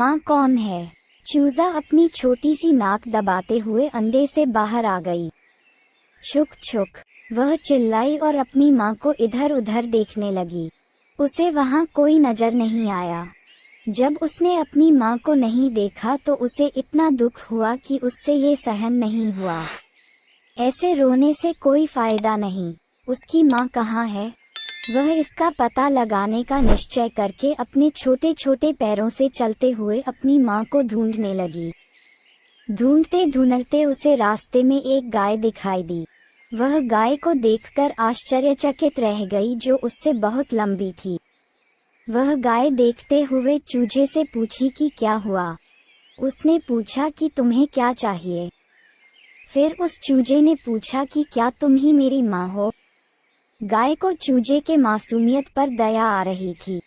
माँ कौन है? चूजा अपनी छोटी सी नाक दबाते हुए अंडे से बाहर आ गई। छुक छुक, वह चिल्लाई और अपनी माँ को इधर उधर देखने लगी। उसे वहाँ कोई नजर नहीं आया। जब उसने अपनी माँ को नहीं देखा तो उसे इतना दुख हुआ कि उससे ये सहन नहीं हुआ। ऐसे रोने से कोई फायदा नहीं। उसकी माँ कहाँ है? वह इसका पता लगाने का निश्चय करके अपने छोटे छोटे पैरों से चलते हुए अपनी माँ को ढूंढने लगी। ढूंढते ढूंढते उसे रास्ते में एक गाय दिखाई दी। वह गाय को देखकर आश्चर्यचकित रह गई, जो उससे बहुत लंबी थी। वह गाय देखते हुए चूजे से पूछी कि क्या हुआ। उसने पूछा कि तुम्हें क्या चाहिए। फिर उस चूजे ने पूछा कि क्या तुम ही मेरी माँ हो? गाय को चूजे के मासूमियत पर दया आ रही थी।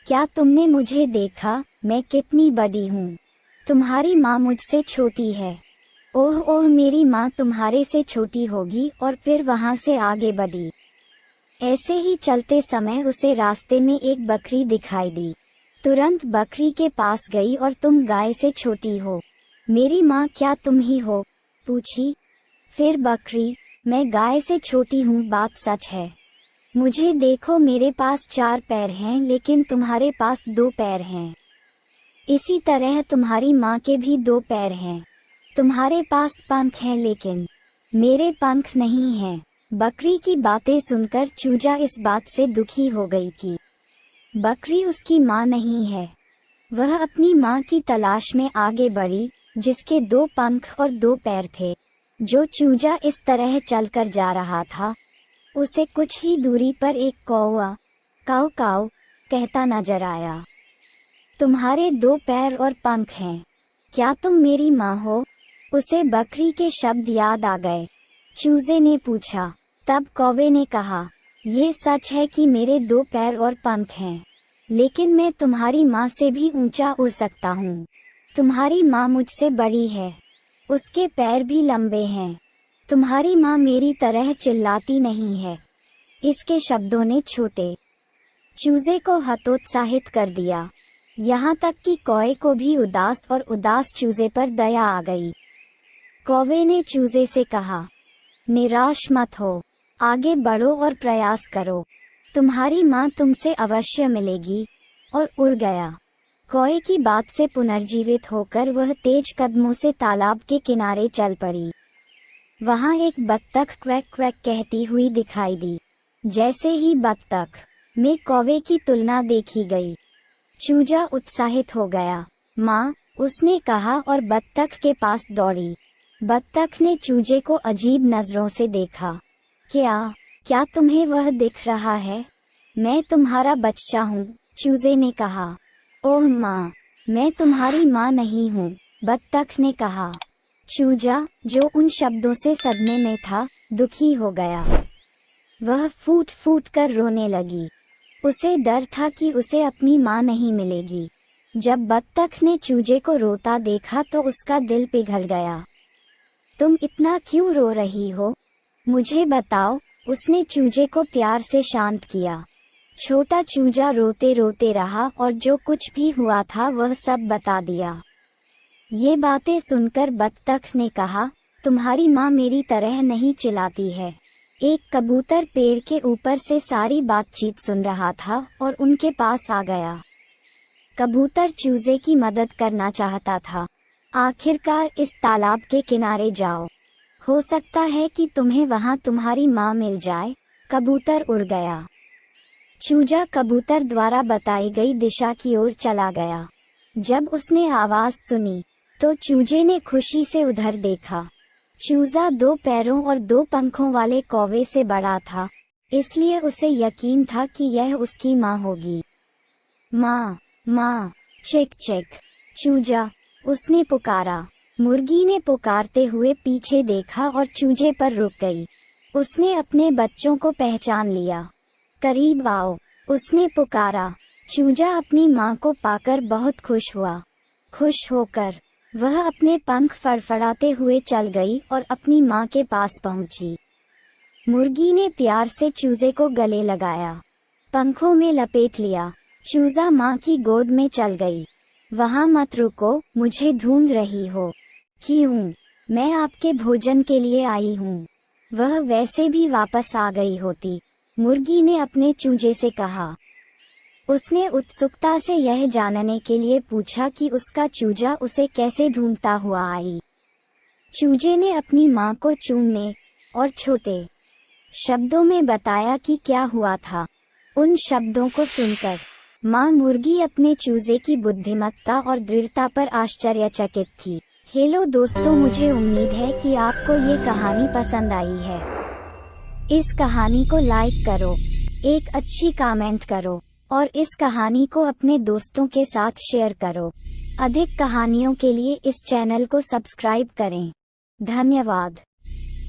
क्या तुमने मुझे देखा? मैं कितनी बड़ी हूँ। तुम्हारी माँ मुझसे छोटी है। ओह ओह, मेरी माँ तुम्हारे से छोटी होगी। और फिर वहाँ से आगे बढ़ी। ऐसे ही चलते समय उसे रास्ते में एक बकरी दिखाई दी। तुरंत बकरी के पास गई और तुम गाय से छोटी हो, मेरी माँ क्या तुम ही हो? पूछी। फिर बकरी, मैं गाय से छोटी हूँ, बात सच है। मुझे देखो, मेरे पास 4 पैर हैं लेकिन तुम्हारे पास 2 पैर हैं। इसी तरह तुम्हारी माँ के भी 2 पैर हैं। तुम्हारे पास पंख हैं लेकिन मेरे पंख नहीं हैं। बकरी की बातें सुनकर चूजा इस बात से दुखी हो गई कि बकरी उसकी माँ नहीं है। वह अपनी माँ की तलाश में आगे बढ़ी, जिसके 2 पंख और 2 पैर थे। जो चूजा इस तरह चलकर जा रहा था, उसे कुछ ही दूरी पर एक कौवा काऊ काऊ कहता नजर आया। तुम्हारे 2 पैर और पंख हैं, क्या तुम मेरी माँ हो? उसे बकरी के शब्द याद आ गए। चूजे ने पूछा। तब कौवे ने कहा, ये सच है कि मेरे 2 पैर और पंख हैं, लेकिन मैं तुम्हारी माँ से भी ऊंचा उड़ सकता हूँ। तुम्हारी माँ मुझसे बड़ी है, उसके पैर भी लंबे हैं। तुम्हारी माँ मेरी तरह चिल्लाती नहीं है। इसके शब्दों ने छोटे चूजे को हतोत्साहित कर दिया। यहाँ तक कि कौवे को भी उदास और उदास चूजे पर दया आ गई। कौवे ने चूजे से कहा, निराश मत हो, आगे बढ़ो और प्रयास करो। तुम्हारी माँ तुमसे अवश्य मिलेगी। और उड़ गया। कौवे की बात से पुनर्जीवित होकर वह तेज कदमों से तालाब के किनारे चल पड़ी। वहाँ एक बत्तख क्वैक क्वैक कहती हुई दिखाई दी। जैसे ही बत्तख में कौवे की तुलना देखी गई, चूजा उत्साहित हो गया। माँ, उसने कहा और बत्तख के पास दौड़ी। बत्तख ने चूजे को अजीब नजरों से देखा। क्या तुम्हें वह दिख रहा है? मैं तुम्हारा बच्चा हूँ, चूजे ने कहा। ओह माँ, मैं तुम्हारी माँ नहीं हूँ, बत्तख ने कहा। चूजा, जो उन शब्दों से सदमे में था, दुखी हो गया। वह फूट फूट कर रोने लगी। उसे डर था कि उसे अपनी माँ नहीं मिलेगी। जब बत्तख ने चूजे को रोता देखा तो उसका दिल पिघल गया। तुम इतना क्यों रो रही हो? मुझे बताओ, उसने चूजे को प्यार से शांत किया। छोटा चूजा रोते रोते रहा और जो कुछ भी हुआ था वह सब बता दिया। ये बातें सुनकर बत्तख ने कहा, तुम्हारी माँ मेरी तरह नहीं चिल्लाती है। एक कबूतर पेड़ के ऊपर से सारी बातचीत सुन रहा था और उनके पास आ गया। कबूतर चूजे की मदद करना चाहता था। आखिरकार इस तालाब के किनारे जाओ, हो सकता है कि तुम्हें वहाँ तुम्हारी माँ मिल जाए। कबूतर उड़ गया। चूजा कबूतर द्वारा बताई गई दिशा की ओर चला गया। जब उसने आवाज सुनी तो चूजे ने खुशी से उधर देखा। चूजा 2 पैरों और 2 पंखों वाले कौवे से बड़ा था, इसलिए उसे यकीन था कि यह उसकी माँ होगी। माँ, माँ, चिक चिक, चूजा, उसने पुकारा। मुर्गी ने पुकारते हुए पीछे देखा और चूजे पर रुक गई। उसने अपने बच्चों को पहचान लिया। करीब आओ, उसने पुकारा। चूजा अपनी माँ को पाकर बहुत खुश हुआ। खुश होकर वह अपने पंख फड़फड़ाते हुए चल गई और अपनी माँ के पास पहुंची। मुर्गी ने प्यार से चूजे को गले लगाया, पंखों में लपेट लिया। चूजा माँ की गोद में चल गई। वहाँ मत रुको, मुझे ढूंढ रही हो। क्यों? मैं आपके भोजन के लिए आई हूँ। वह वैसे भी वापस आ गई होती, मुर्गी ने अपने चूजे से कहा। उसने उत्सुकता से यह जानने के लिए पूछा कि उसका चूजा उसे कैसे ढूंढता हुआ आई। चूजे ने अपनी माँ को चूमने और छोटे शब्दों में बताया कि क्या हुआ था। उन शब्दों को सुनकर माँ मुर्गी अपने चूजे की बुद्धिमत्ता और दृढ़ता पर आश्चर्यचकित थी। हेलो दोस्तों, मुझे उम्मीद है कि आपको ये कहानी पसंद आई है। इस कहानी को लाइक करो, एक अच्छी कमेंट करो और इस कहानी को अपने दोस्तों के साथ शेयर करो। अधिक कहानियों के लिए इस चैनल को सब्सक्राइब करें। धन्यवाद।